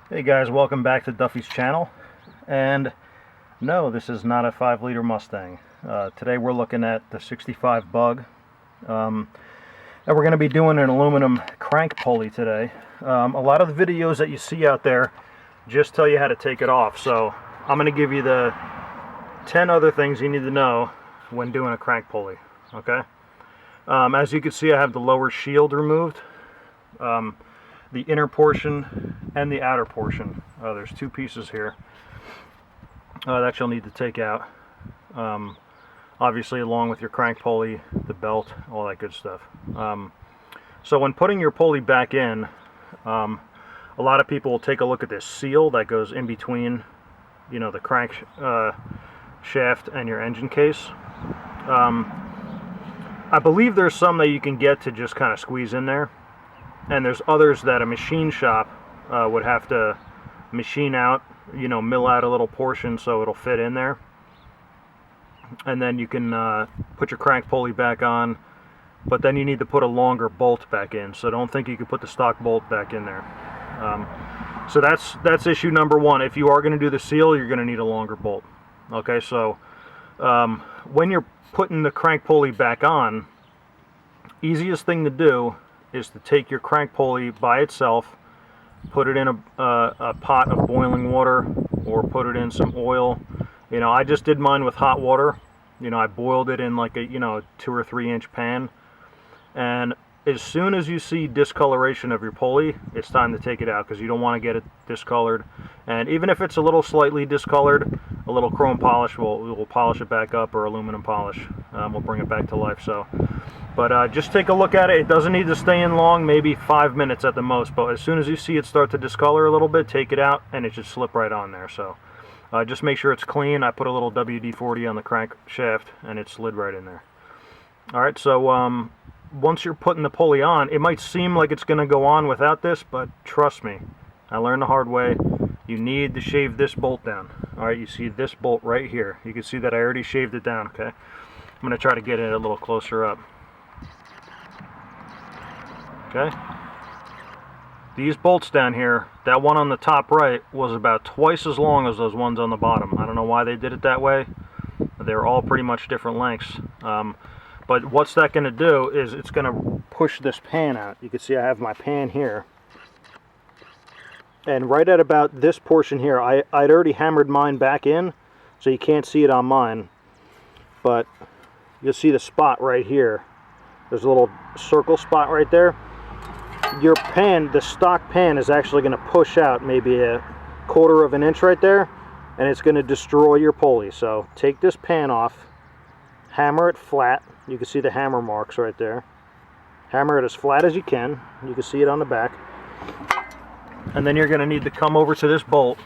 Hey guys, welcome back to Duffy's channel. And no, this is not a 5-liter Mustang. Today we're looking at the 65 Bug. And we're going to be doing an aluminum crank pulley today. A lot of the videos that you see out there just tell you how to take it off. So I'm going to give you the 10 other things you need to know when doing a crank pulley. Okay? As you can see, I have the lower shield removed. The inner portion and the outer portion. There's two pieces here that you'll need to take out. Obviously, along with your crank pulley, the belt, all that good stuff. So when putting your pulley back in, a lot of people will take a look at this seal that goes in between, you know, the crank shaft and your engine case. I believe there's some that you can get to just kind of squeeze in there. And there's others that a machine shop would have to machine out, you know, mill out a little portion so it'll fit in there. And then you can put your crank pulley back on, but then you need to put a longer bolt back in. So don't think you can put the stock bolt back in there. So that's issue number one. If you are going to do the seal, you're going to need a longer bolt. Okay, so when you're putting the crank pulley back on, easiest thing to do is to take your crank pulley by itself, put it in a pot of boiling water, or put it in some oil. You know, I just did mine with hot water. You know, I boiled it in like a 2 or 3 inch pan, and as soon as you see discoloration of your pulley, it's time to take it out, because you don't want to get it discolored. And even if it's a little slightly discolored, a little chrome polish will polish it back up, or aluminum polish will bring it back to life. So, but just take a look at it. It doesn't need to stay in long, maybe 5 minutes at the most. But as soon as you see it start to discolor a little bit, take it out, and it should slip right on there. So just make sure it's clean. I put a little WD-40 on the crank shaft, and it slid right in there. All right, so once you're putting the pulley on, it might seem like it's going to go on without this, but trust me, I learned the hard way. You need to shave this bolt down. All right, you see this bolt right here. You can see that I already shaved it down, okay? I'm going to try to get it a little closer up. Okay? These bolts down here, that one on the top right was about twice as long as those ones on the bottom. I don't know why they did it that way. They're all pretty much different lengths. But what's that going to do is it's going to push this pan out. You can see I have my pan here. And right at about this portion here, I'd already hammered mine back in, so you can't see it on mine. But you'll see the spot right here. There's a little circle spot right there. Your pan, the stock pan, is actually going to push out maybe a 1/4 of an inch right there, and it's going to destroy your pulley. So take this pan off, hammer it flat. You can see the hammer marks right there. Hammer it as flat as you can. You can see it on the back. And then you're going to need to come over to this bolt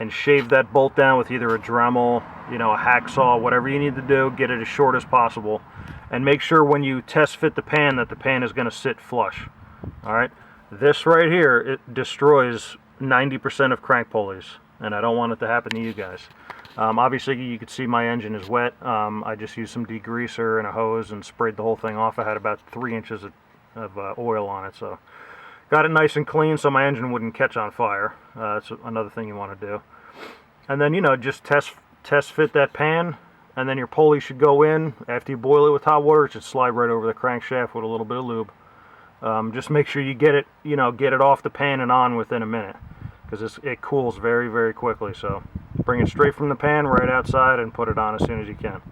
and shave that bolt down with either a Dremel, you know, a hacksaw, whatever you need to do. Get it as short as possible. And make sure when you test fit the pan that the pan is going to sit flush. Alright? This right here, it destroys 90% of crank pulleys. And I don't want it to happen to you guys. Obviously, you can see my engine is wet. I just used some degreaser and a hose and sprayed the whole thing off. I had about 3 inches of oil on it, so got it nice and clean so my engine wouldn't catch on fire. That's another thing you want to do. And then, you know, just test fit that pan, and then your pulley should go in. After you boil it with hot water, it should slide right over the crankshaft with a little bit of lube. Just make sure you get it, you know, get it off the pan and on within a minute, because it cools very, very quickly. So bring it straight from the pan right outside and put it on as soon as you can.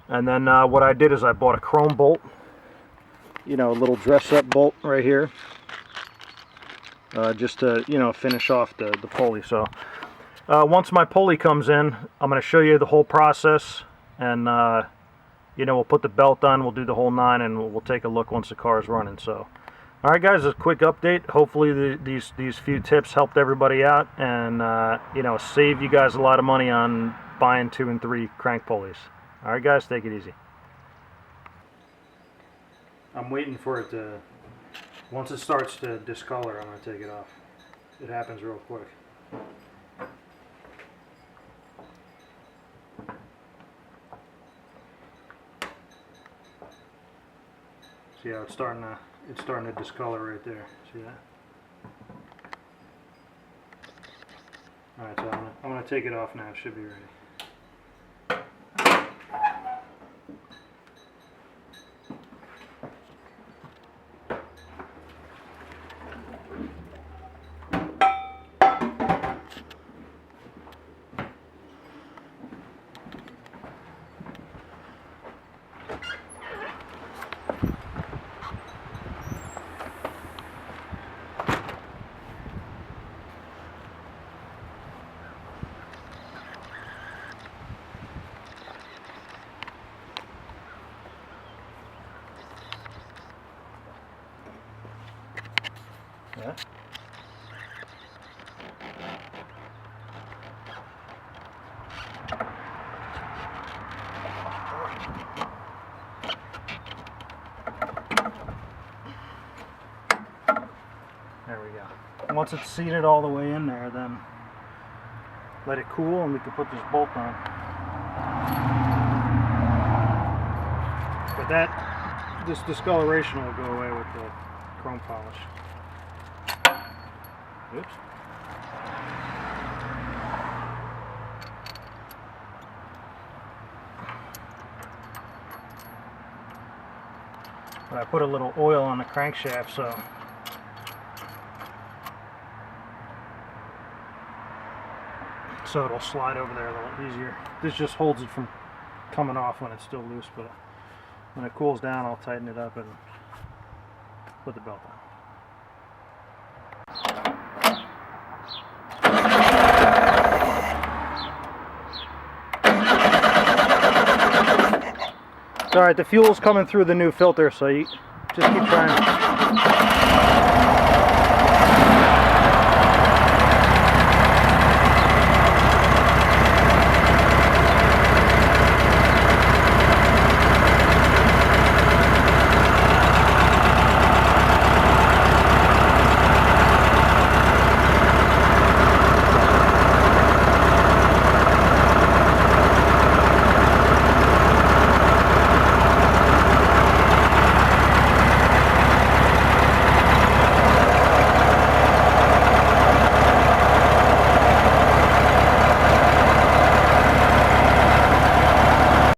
And then what I did is I bought a chrome bolt, you know, a little dress-up bolt right here, just to, you know, finish off the pulley. So once my pulley comes in, I'm going to show you the whole process, and you know, we'll put the belt on, we'll do the whole 9, and we'll take a look once the car is running. So alright guys, a quick update. Hopefully these few tips helped everybody out, and you know, save you guys a lot of money on buying 2 and 3 crank pulleys. Alright guys, take it easy. I'm waiting for it to, once it starts to discolor, I'm going to take it off. It happens real quick. See how it's starting to discolor right there. See that? Alright, so I'm gonna take it off now. It should be ready. Yeah. There we go. Once it's seated all the way in there, then let it cool and we can put this bolt on. But this discoloration will go away with the chrome polish. Oops. But I put a little oil on the crankshaft so it'll slide over there a little easier. This just holds it from coming off when it's still loose, but when it cools down I'll tighten it up and put the belt on. It's alright, the fuel's coming through the new filter, so you just keep trying.